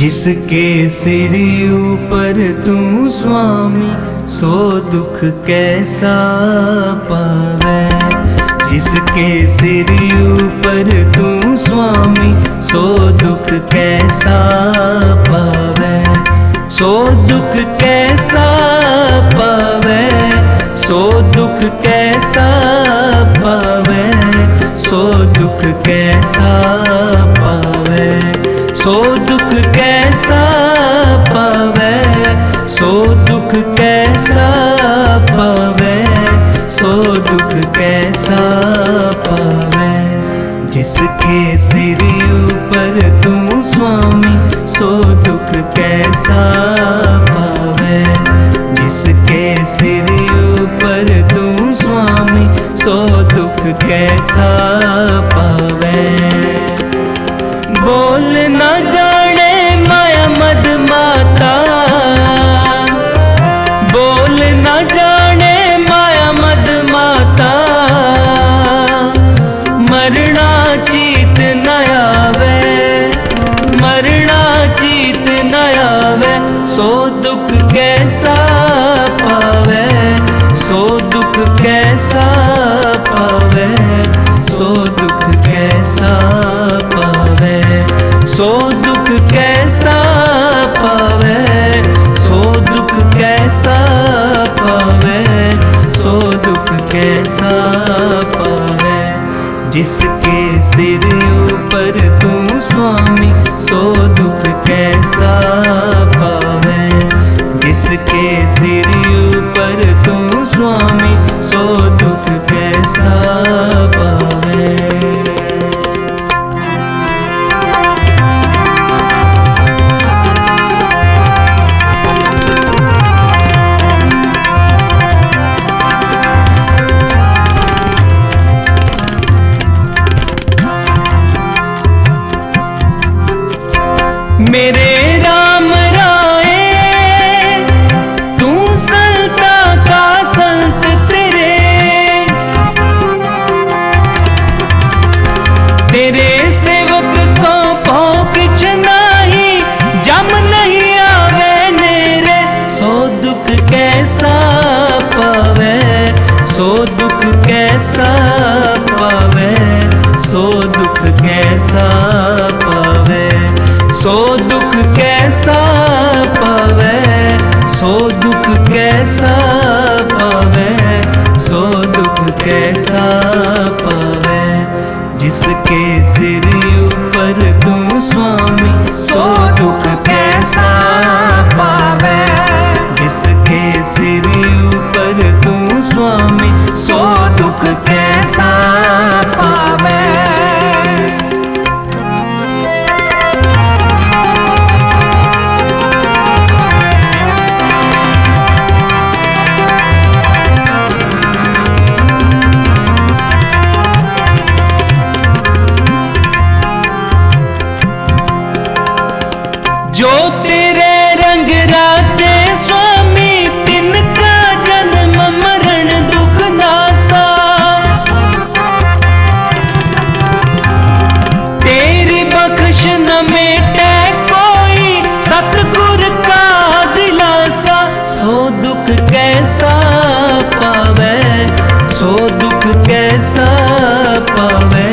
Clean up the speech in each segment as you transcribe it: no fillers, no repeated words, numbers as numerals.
जिसके सिर ऊपर तू स्वामी, सो दुख कैसा पावे। जिसके सिर ऊपर तू स्वामी, सो दुख कैसा पावे। सो दुख कैसा पावे, सो दुख कैसा पावे, सो दुख कैसा पावे। सो दुख कैसा पावे, सो दुख कैसा पावे, सो दुख कैसा पावे। जिसके सिर ऊपर तू स्वामी, सो दुख कैसा पावे। जिसके सिर ऊपर तू स्वामी, सो दुख कैसा पावे। बोल न जाने माया मद माता, बोल न जाने माया मद माता। मरना चीत न आवे, मरना चीत न आवे। सो दुख कैसा पावे, सो दुख कैसा पावे, सो दुख कैसा पावे। सो दुख कैसा पावे, सो दुख कैसा पावे, सो दुख कैसा पावे। जिसके सिर ऊपर तू स्वामी, सो दुख कैसा पावे। जिसके सिर ऊपर तू स्वामी, सो दुख कैसा पावे। मेरे राम राये, तू संता का संत तेरे। तेरे सेवक को भौंक नहीं, जम नहीं आवे नेरे। सो दुख कैसा पावे, सो दुख कैसा पावे, सो दुख कैसा पावे। सो दुख कैसा पावे, सो दुख कैसा पावे, सो दुख कैसा पावे। जिसके सिर ऊपर तू स्वामी, सो दुख कैसा पावे। जिसके सिर ऊपर तू स्वामी, सो दुख कैसा पावे। जो तेरे रंग राते स्वामी, तिनका जन्म मरण दुख नासा। तेरी बख्श न मेटे कोई, सतगुर का दिलासा। सो दुख कैसा पावे, सो दुख कैसा पावे,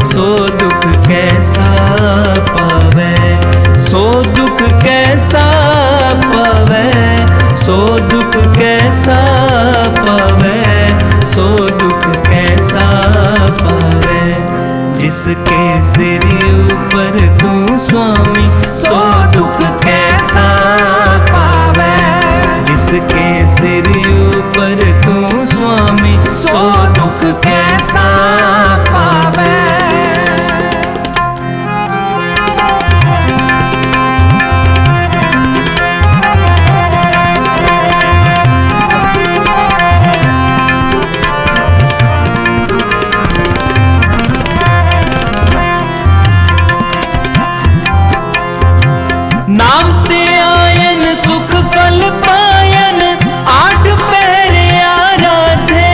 सो दुख कैसा पावे। सो दुख कैसा पावे, सो दुख कैसा पावे, सो दुख कैसा पावे। जिसके सिर ऊपर तू स्वामी, सो दुख कैसा पावे। जिसके सिर ऊपर तू स्वामी, सो दुख कैसा पावे। नाम ते आयन सुख फल पायन, आठ पैर आराधे।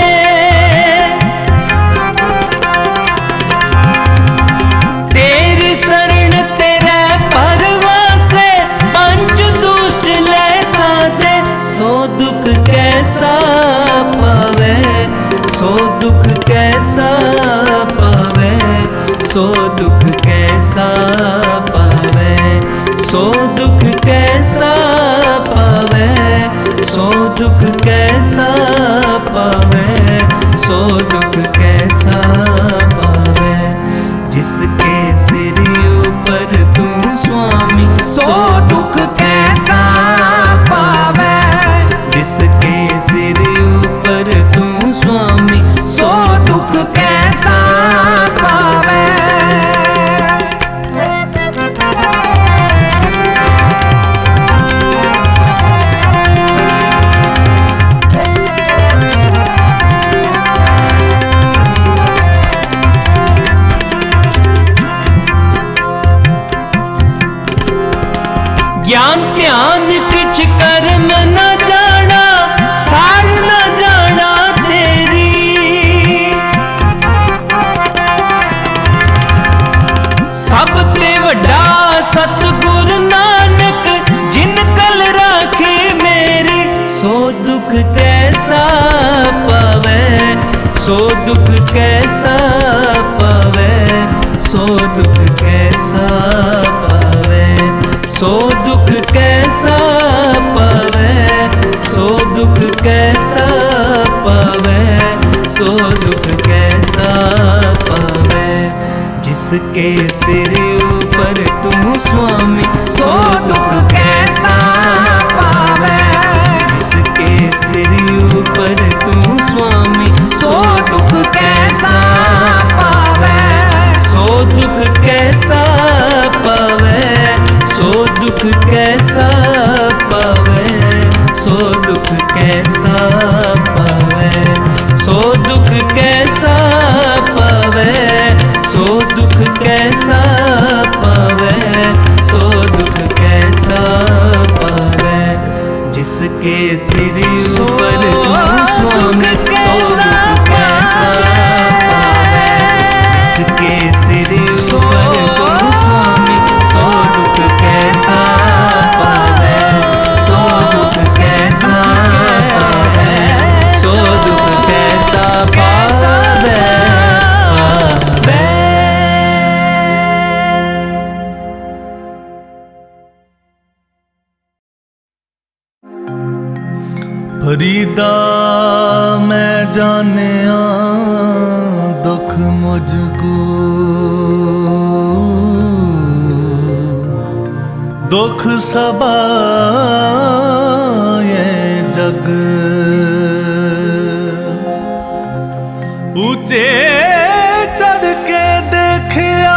दुख कैसा पावे, सो दुख कैसा पावे, सो दुख कैसा पावे, सो दुख कैसा पावे, सो दुख कैसा पावे। जिसके सिर ऊपर तू स्वामी, सो दुख कैसा पावे, जिसके सिर ऊपर तू स्वामी, सो दुख कैसा पावे। ज्ञान ध्यान किछ कर्म न जाना, सार न जाना तेरी। सब ते वड्डा सतगुर नानक, जिन कल राखी मेरी। सो दुख कैसा पावे, सो दुख कैसा पावे, सो दुख कैसा पावे, सो दुख कैसा पावे, सो दुख कैसा पावे, सो दुख कैसा पावे। जिसके सिर ऊपर तू स्वामी, सो दुख कैसा पावे, जिसके सिर ऊपर तू स्वामी, सो दुख कैसा पावे, सो दुख कैसा पावे, सो दुख कैसा पावे, सो दुख कैसा पावे, सो दुख कैसा पावे, सो दुख कैसा पावे, सो दुख कैसा पावे। जिसके सिर ऊपर तू स्वामी, सो दुख कैसा पावे, जिसके सिर ऊपर तू स्वामी, सो दुख कैसा पावे, सो दुख कैसा पावे, सो दुख कैसा पावे। फरीदा मैं जानिया दुख मुझको, दुख सबा ये जग। ऊंचे चढ़ के देखिया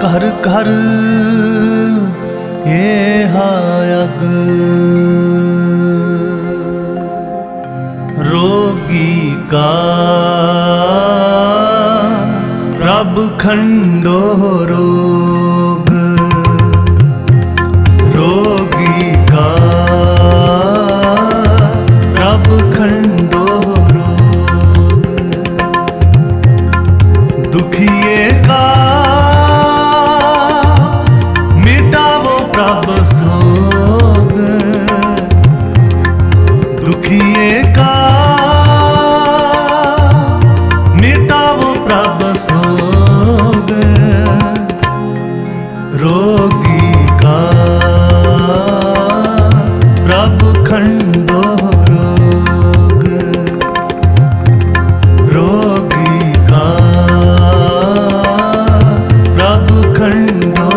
घर घर ये हायग। रोगी का रब खंडो रोग, रोगी का रब खंडो रोग। दुखिए का प्रभ सोग, दुखिए का मिटावो प्रभ सोग। रोगी का प्रभ खंडो रोग, रोगी का प्रभ खंडो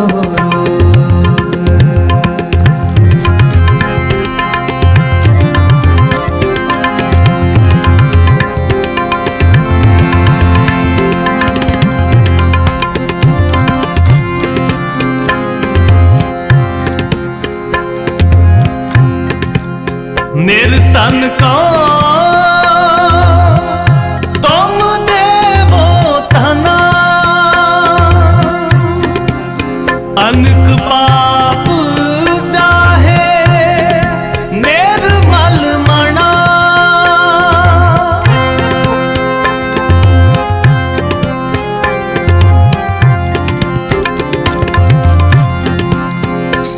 निर्धन को तुम देवो धना, अनक पाप चाहे निर्मल मना।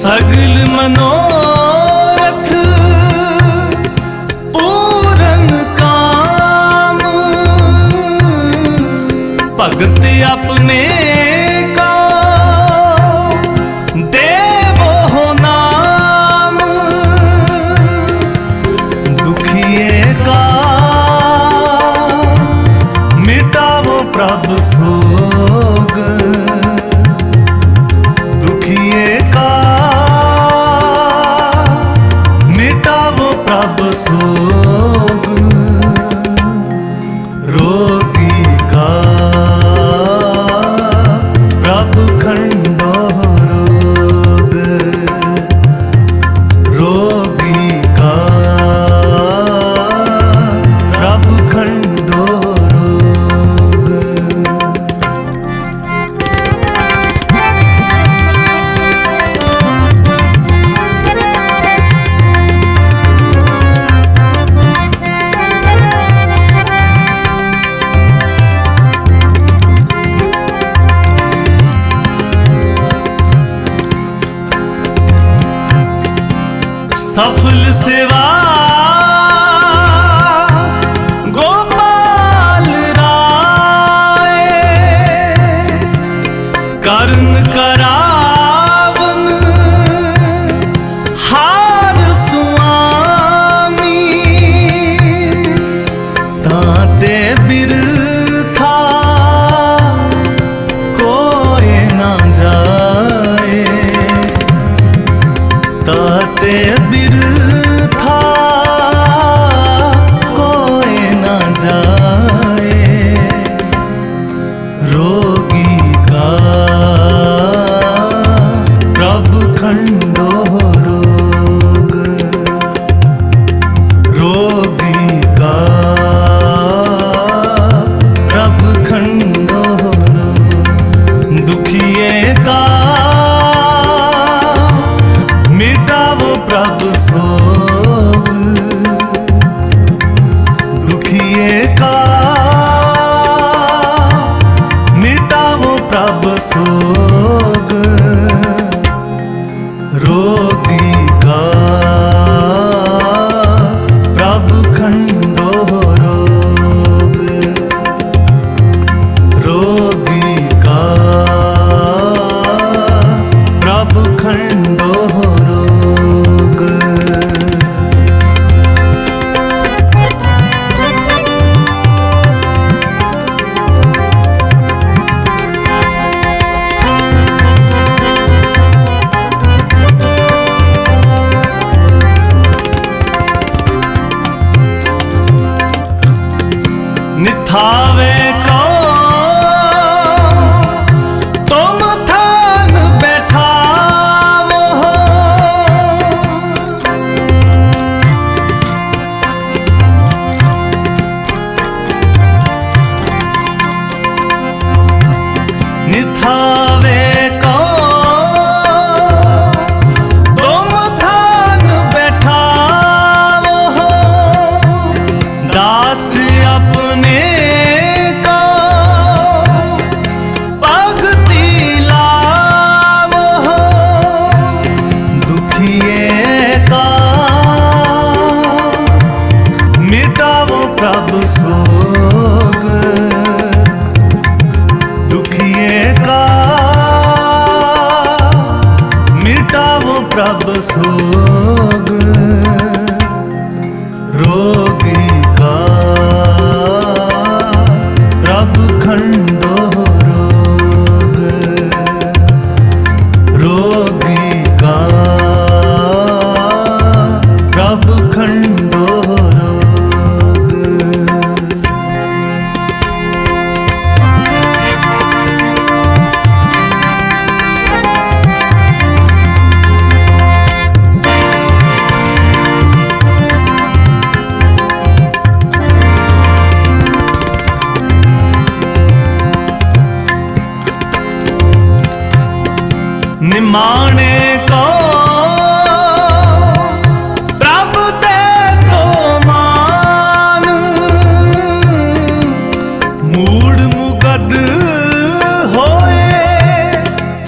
सगल मनोरथ पूरन काम, भगत अपने का देवो हो नाम। दुखिए का मिटावो प्रभु सोग, दुखिए का मिटावो प्रभु सोग, रोगी का प्रभु खंडो रोग, रोगी का प्रभु खंडो रोग। सफल सेवा गोपाल राय, कर्ण करावन हार सुआमी। ताते बिरथा कोई ना जाए, ताते बिरथा कोई ना जाए, रोगी का प्रभु खंडो रोग, रोगी का प्रभु खंडो रोग। दुखिए का मिटावो प्रभु सोग, दुखिए का मिटावो प्रभु सोग, रोगी का प्रभु खंडो रोग, रोगी का प्रभु खंडो रोग। निथावे को तुम थान बैठावो, निथावे को तुम थान बैठावो, दास अपने को भगति लावो, दुखिए का मिटावो प्रभु सोग, दुखिए का मिटावो प्रभु सोग, रोगी का प्रभु खंडो रोग, रोगी का प्रभु खंडो रोग। निमाणे को प्रभु दे तो मान, मूड मुगद होए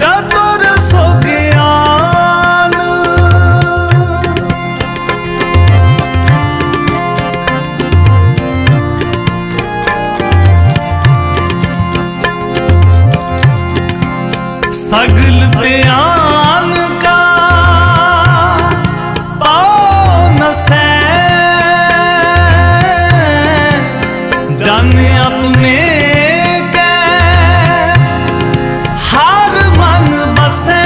चतुर सो ज्ञान, ध्यान का पाओ न सै जन अपने के हर मन बसे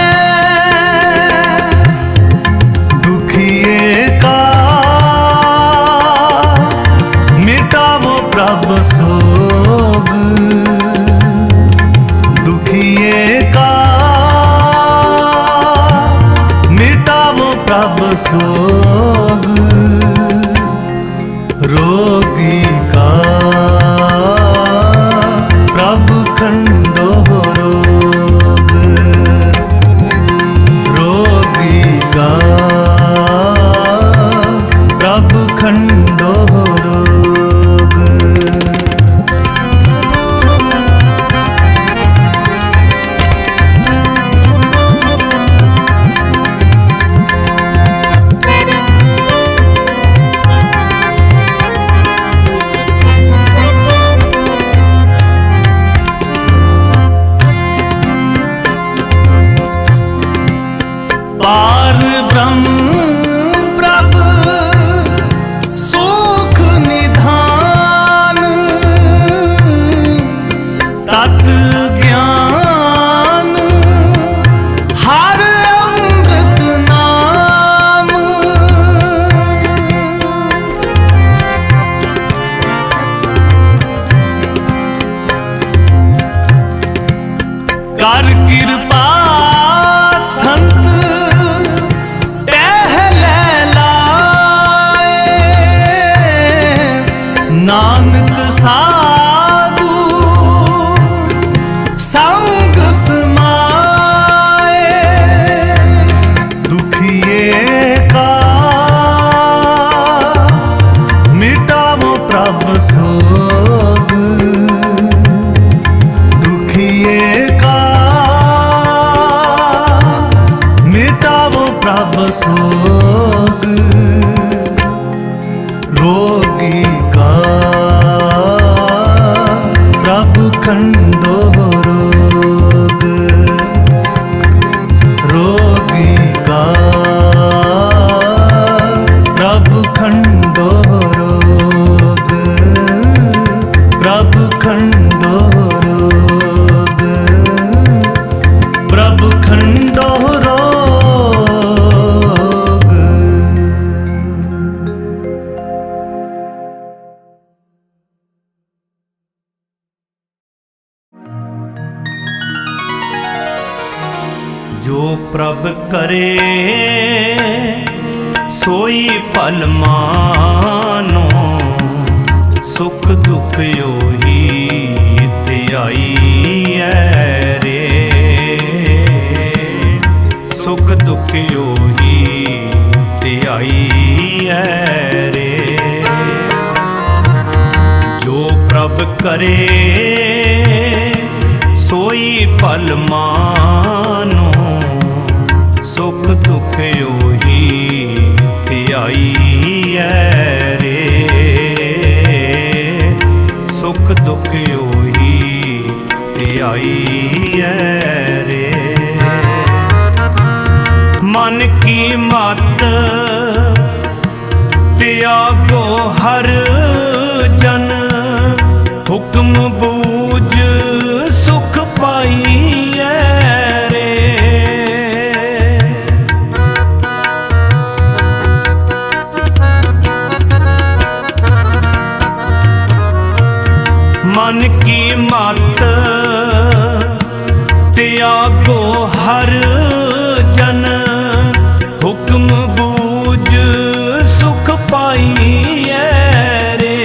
दुखिए का मिटावो प्रभ सोग दुखिए का मिटावो प्रभ सोग रोगी का प्रभ खंडो रोग रोगी का प्रभ खंडो रोग पार ब्रह्म प्रभ सुख निधान तत् ज्ञान हर अमृत नाम कर कृपा संत नानक साधु संग समाए दुखिए का मिटावो प्रभ सोग दुखिए का मिटावो प्रभ सोग रोगी का प्रभ खंडो रोग रोगी का प्रभ खंडो रोग प्रभ खंडो रोग प्रभ खंडो रोग जो प्रभ करे सोई फल मानो सुख दुख योही त्याई है रे सुख दुख योही त्याई है रे जो प्रभ करे सोई फल मानो सुख दुख योही त्याई है रे सुख दुख योही त्याई है रे मन की मत त्यागो हर जन हुक्म बूझ सुख पाई है रे मन की मत त्यागो हर जन हुक्म बूझ सुख पाई है रे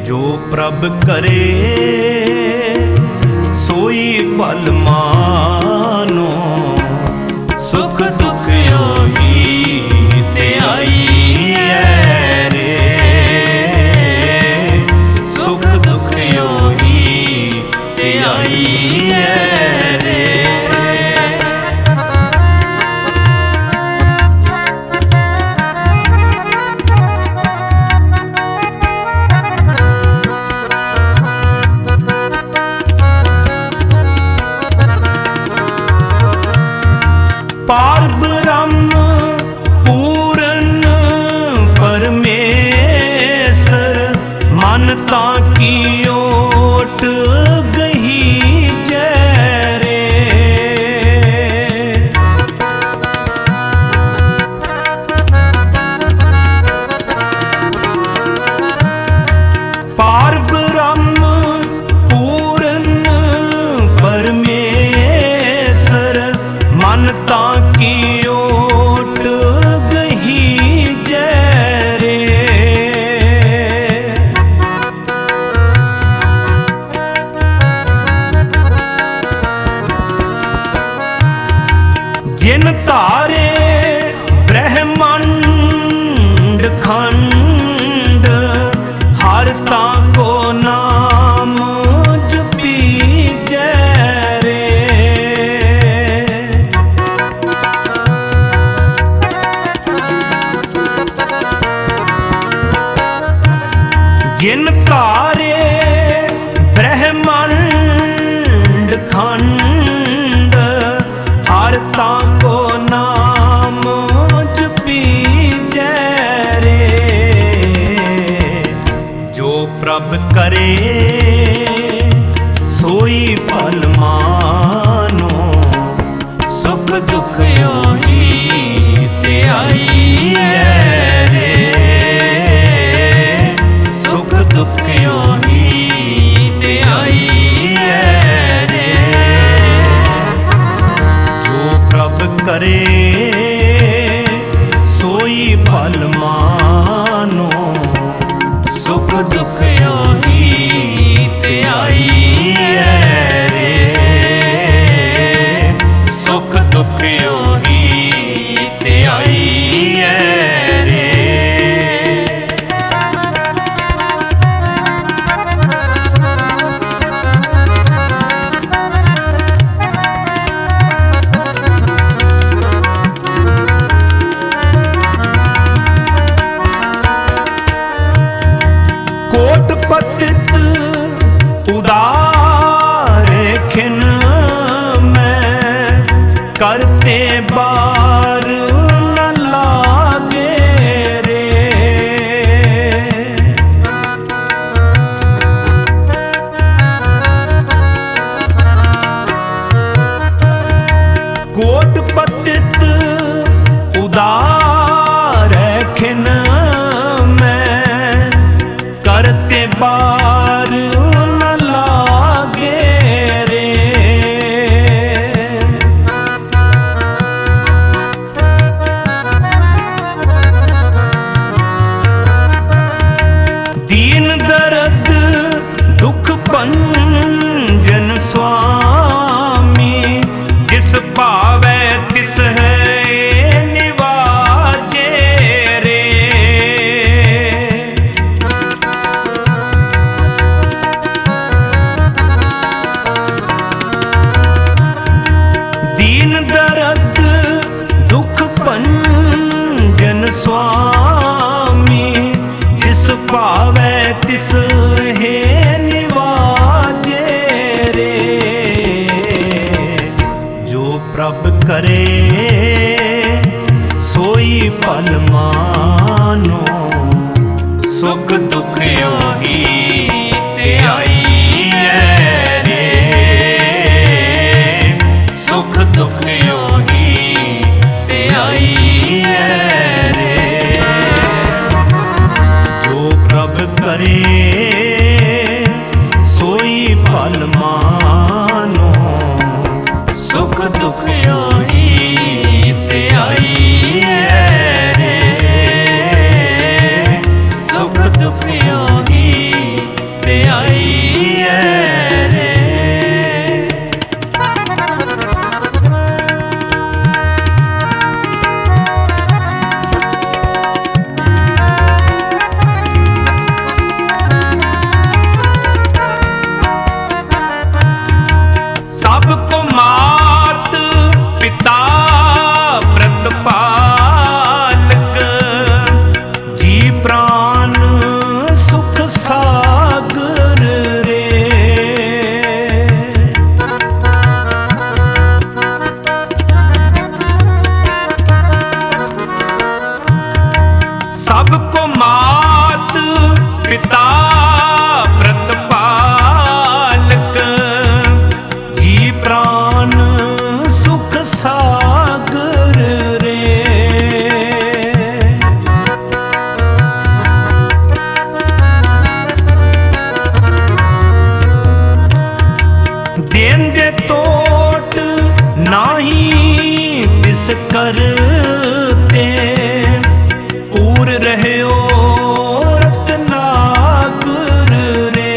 जो प्रभ करे सोई फल मानो सुख दुख योही त्याई है रे सुख दुख योही त्याई है रे पार ब्रह्म पूरन परमेश्वर मानता की ओट गही जय रे। पार ब्रह्म पूरन परमेश्वर मानता की ओट गही जय रे। जिन तारे ब्रह्मांड खंड हरता को नाम जपी जय रे। जिन तारे ब्रह्मांड खंड हरता को नाम जपी जय रे। जो प्रभ करे सोई फल मानो सुख दुख योही त्याई रे। सुख दुख योही त्याई रे। जो प्रभ करे सोई फल मानो सुख दुख योही त्याई रे। सुख दुख योही त्याई रे। ते पूर रहयो रत्नाकर रे।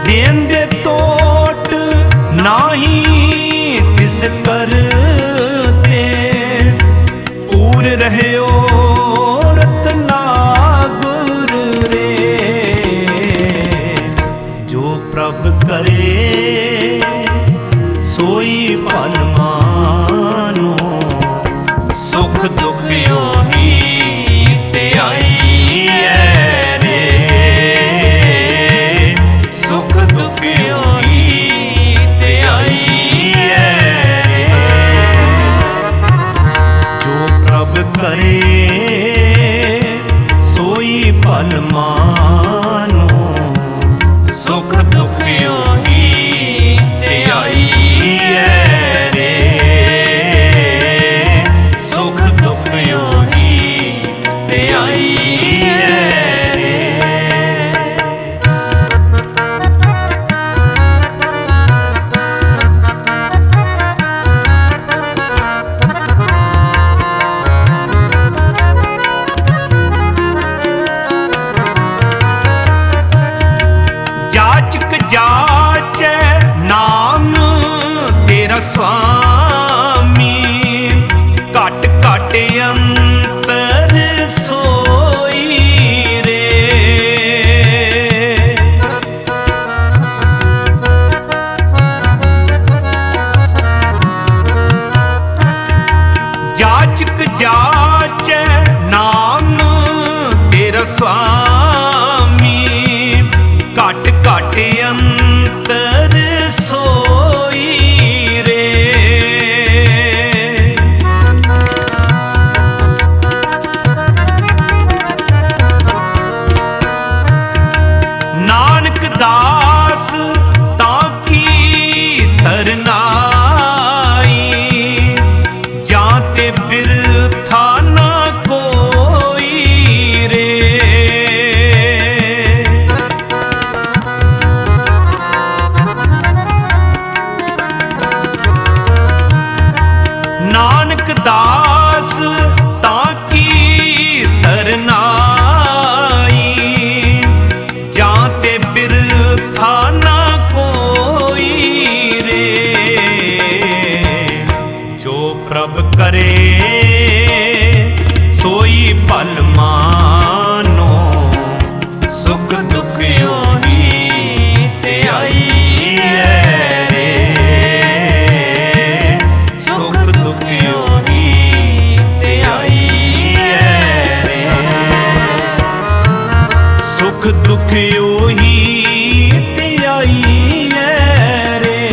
देंदे तोट नाही तिस कर ते पूर रहयो रत्नाकर रे। जो प्रभ करे सोई फल मानो, सुख दुख योही त्याई है रे। सुख दुख योही त्याई है रे। जो प्रभ करे सोई फल मानो, सुख दुख योही त्याई है रे। सुख दुख योही त्याई है रे। जाचक जाचै नाम तेरा स्वामी, घट घट अंतर सोई रे। जाचक जाचै नाम तेरा स्वामी, घट घट अंतर सोई रे। नानक दास ताकी सरनाई, जाते बिरथा ना कोई रे। नानक दास ताकी सरनाई, जाते बिरथा ना कोई रे। जो प्रभ करे सोई फल मानो, सुख दुख योही त्याई है रे। सुख दुख योही त्याई है रे। सुख दुख योही त्याई है रे।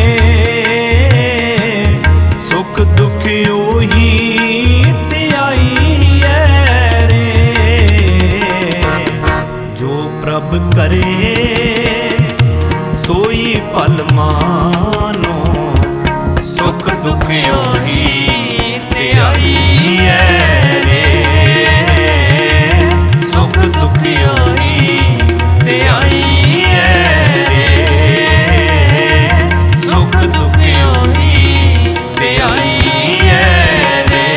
सुख दुख योही त्याई है रे। जो प्रभ करे सोई फल मानो, सुख दुख योही त्याई है रे। सुख दुख योही त्याई है रे। सुख दुख योही त्याई है रे।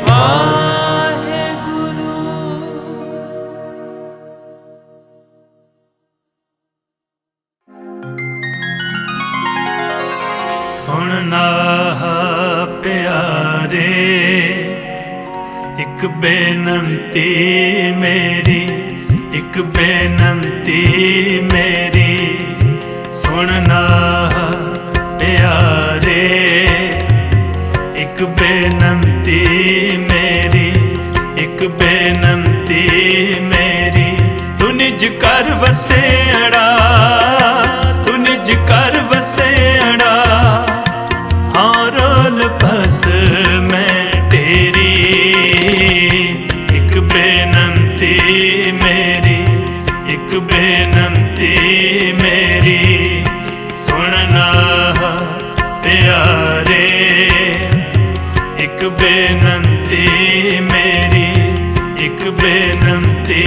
वाहेगुरु। सुनना प्यारे एक बेनंती मेरी, एक बेनंती मेरी। सुनना प्यारे एक बेनंती मेरी, एक बेनंती मेरी। तू निज कर वसेड़ा, तू निज कर वसेड़ा। हाँ रोल बस मैं तेरी, एक बेनंती मेरी, एक बेनंती मेरी। सुनना प्यारे एक बेनंती मेरी, एक बेनंती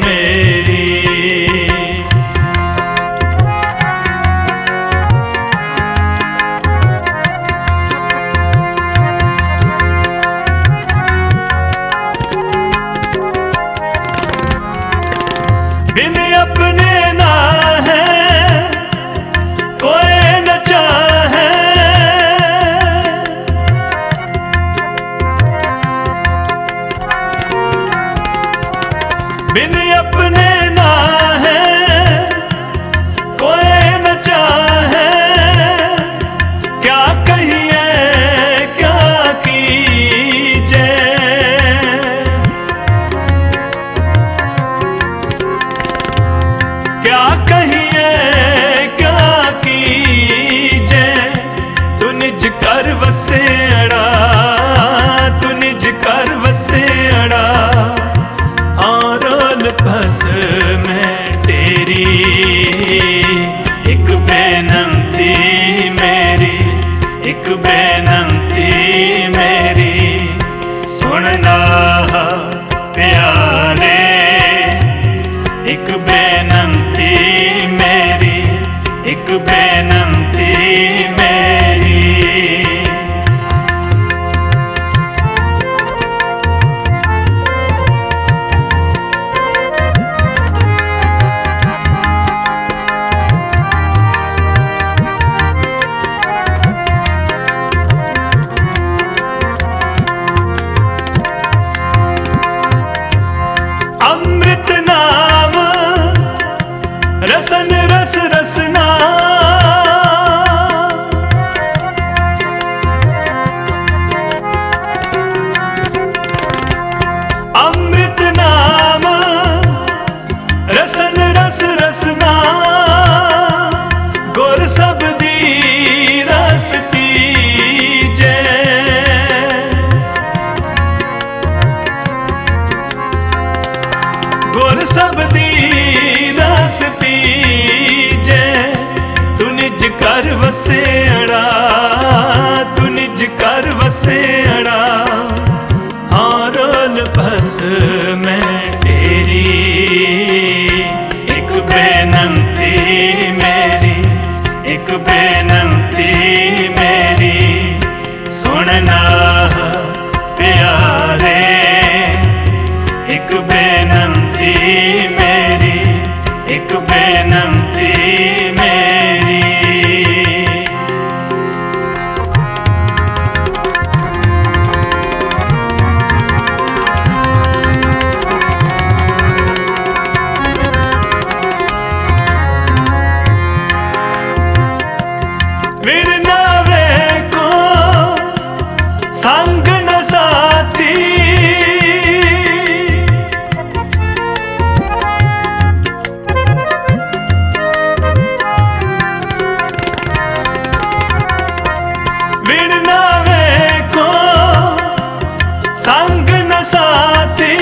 मेरी। बिन अपने ना है कोई न चाहे, बिन अपने ना है कोई न चाहे, क्या कहिए क्या कीजे, क्या कहिए क्या कीजे, तू निज कर वसेड़ा, तू निज कर वसेड़ा, आरोल बस में तेरी एक बेनती मेरी, एक बेनती मेरी, सुनना प्यारे, एक बेनती मेरी, एक बेनती मेरी। अमृत नाम रसन रस रसना, अमृत नाम रसन रस रसना, गुर सबदी रस पीजे, गुर सबदी रस पीजे, तू निज कर वसेड़ा, तू निज कर वसेड़ा, आरोल बस में तेरी एक बेनती मेरी, एक बेनती मेरी, सुनना प्यारे, एक बेनती मेरी, एक बेनती मेरी। विरनावे को संग न साथी, संग न साथी,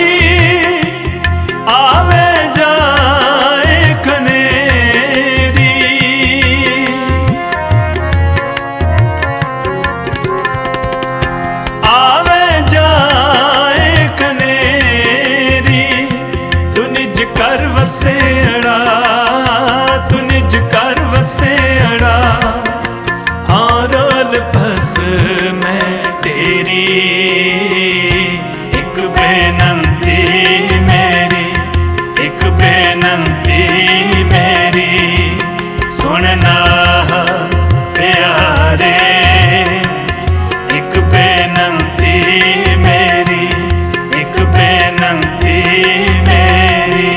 आवे जाए कनेरी, आवे जाए कनेरी, तू निज कर वसेड़ा, तू निज कर वसेड़ा, आरोल बस में तेरी एक बेनती मेरी, एक बेनती मेरी, सुनना प्यारे, एक बेनती मेरी, एक बेनती मेरी।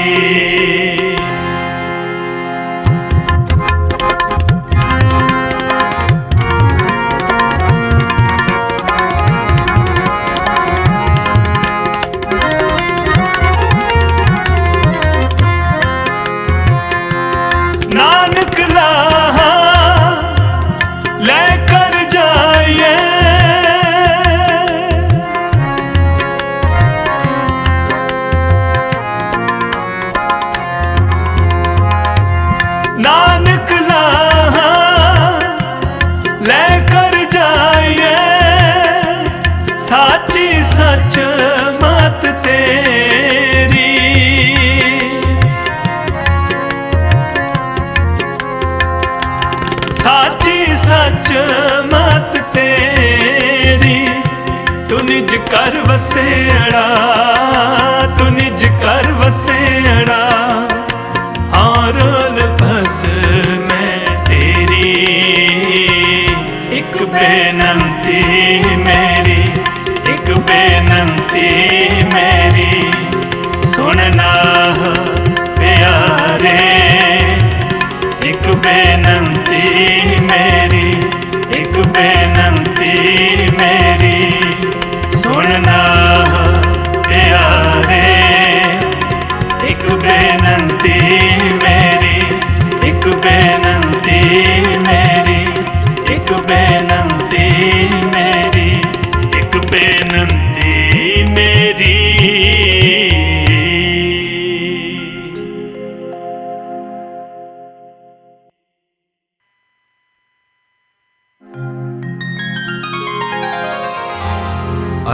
नानक लाहा लेकर जाइए, नानक लाहा लेकर जाइए, साची सच मत तेरी, साची सच मत तेरी, तू निज कर वसेड़ा, तू निज कर वसेड़ा,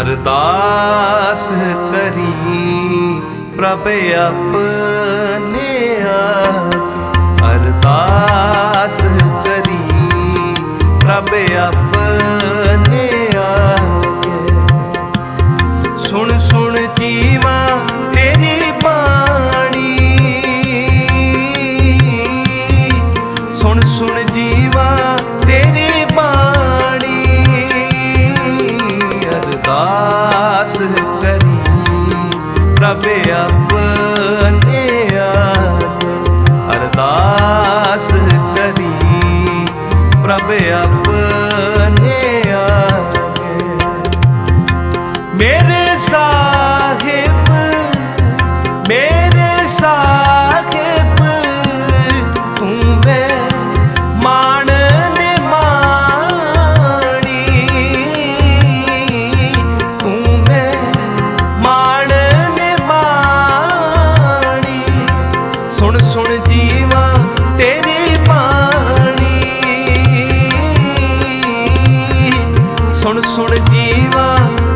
अरदास करी प्रभ अपने आगे, अरदास करी प्रभ अपने आगे। सुन सुन जीवा तेरी बाणी, सुन सुन जीवा तेरी बाणी। अरदास करी प्रभ अपने आगे, अरदास करी प्रभ अपने आगे। मेरे साहिब तू मैं मान ने मानी, तू मैं मान ने मानी। सुन सुन जीवा तेरी बाणी, सुन सुन जीवा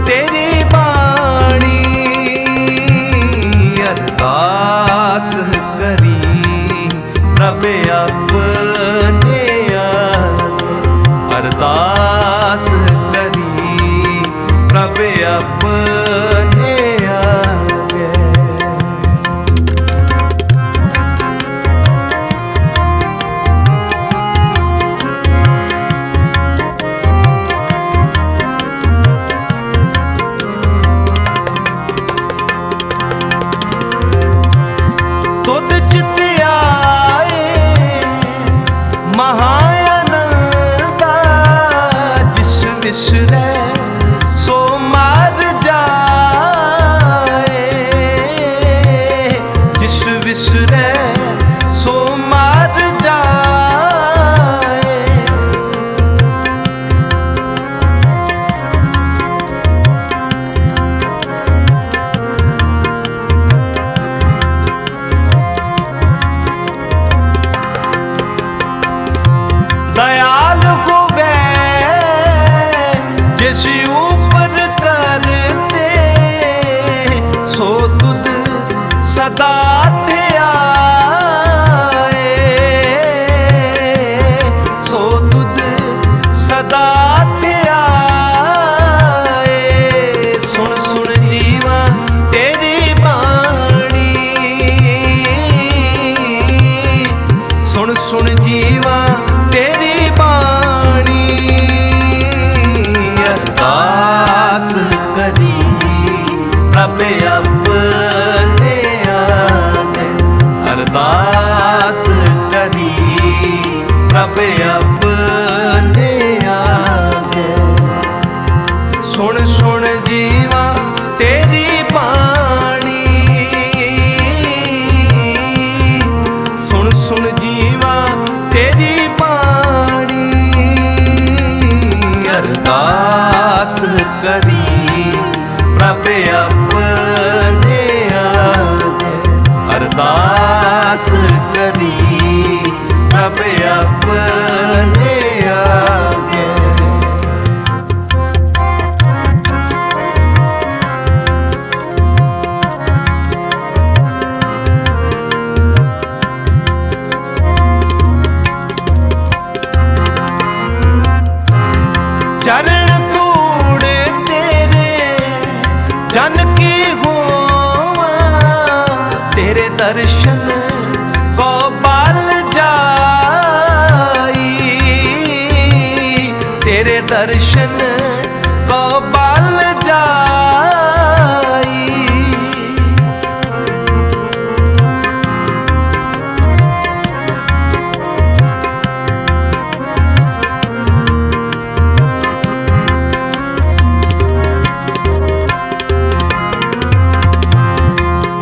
तेरी बाणी। अरदास करी प्रभ अपने आगे, अरदास करी प्रभ अपने आगे। तुद चित आए महाआनंदा, जिस विसरे सो मार जाए, जिस विसरे सो मार जाए। दयाल होवे जिस ऊपर करते, सो तुद सदा ध्याए, सो तुद सदा ध्याए। सुन सुन जीवा तेरी बाणी, सुन सुन जीवा तेरी बाणी। अरदास करी प्रभ अपने आगे, अरदास करी प्रभ अपने आगे। सुन सुन जीवा तेरी बाणी, सुन सुन जीवा तेरी बाणी। अरदास करी प्रभ अपने आगे, अरदास करी प्रभ अपने आगे। चरण धूड़ तेरे जन की होवा, तेरे दर्शन को पाल जाई, तेरे दर्शन को पाल जाई।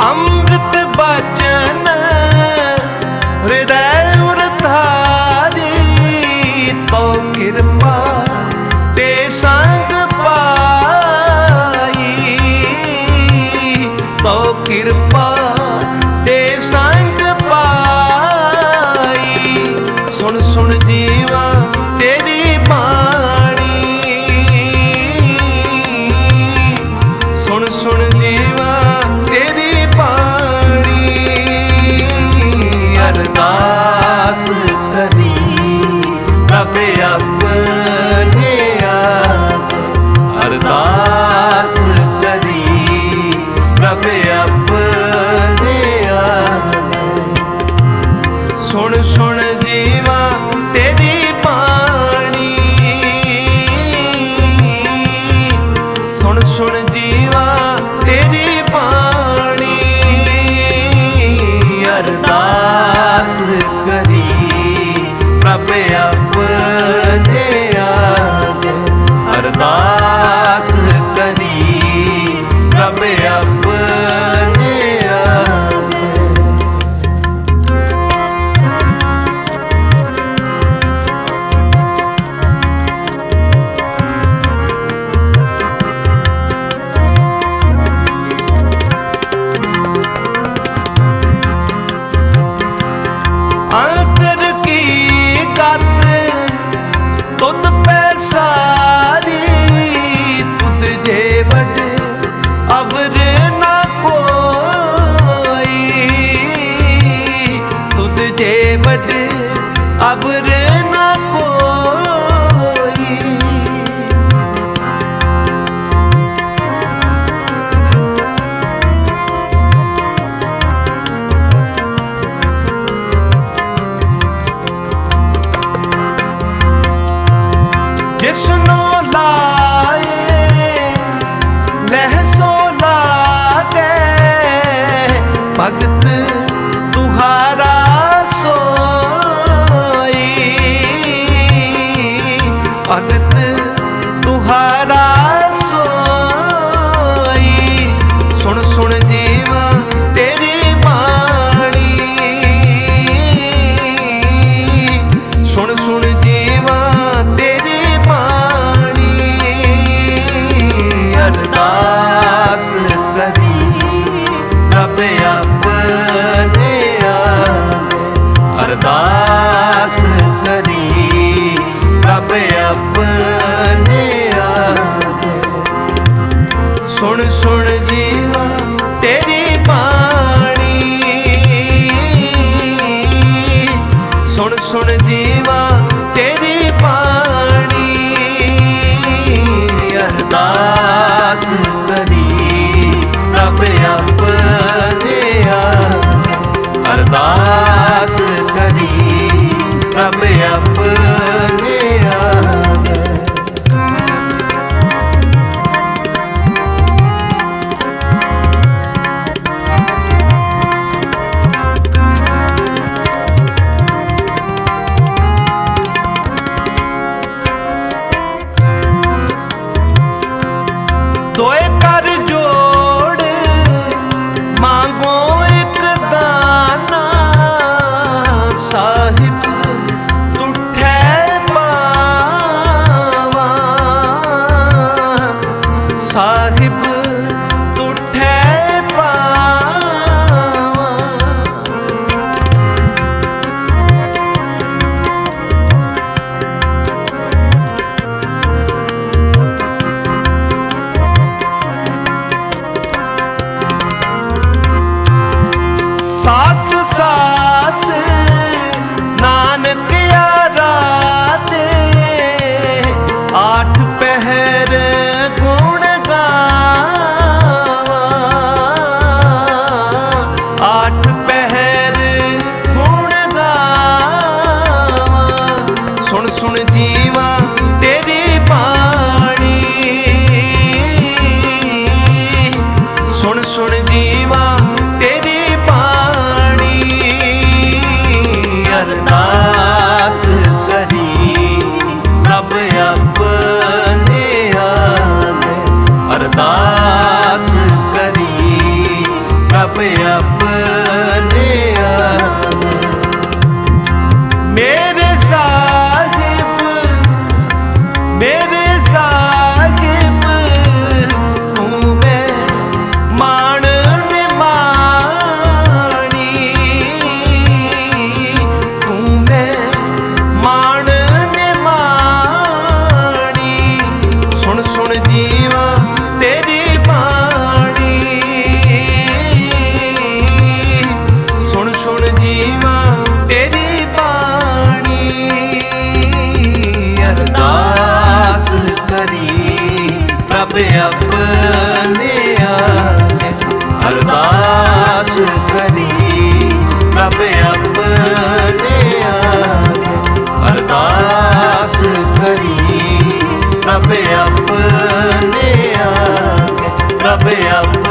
अमृत बचन हृदय उरधारी, तो कृपा ते संग पाई, अरदास करी प्रभ अपने आगे, अरदास करी प्रभ अपने आगे। सुन सुन जीवा तेरी बाणी, सुन सुन जीवा तेरी बाणी, अरदास करी प्रभ अपने आगे, अरदास करी प्रभ अपने आगे। अंतर की गत तुद पे सारी, तुद जे वड अवर न कोई, तुद जे वड अवर न कोई। जिसनो लाए लहसो लागे, भगत तुहारा सोई, रब अपने आगे अरदास करी, रब अपने आगे अरदास करी, रब अपने आगे रब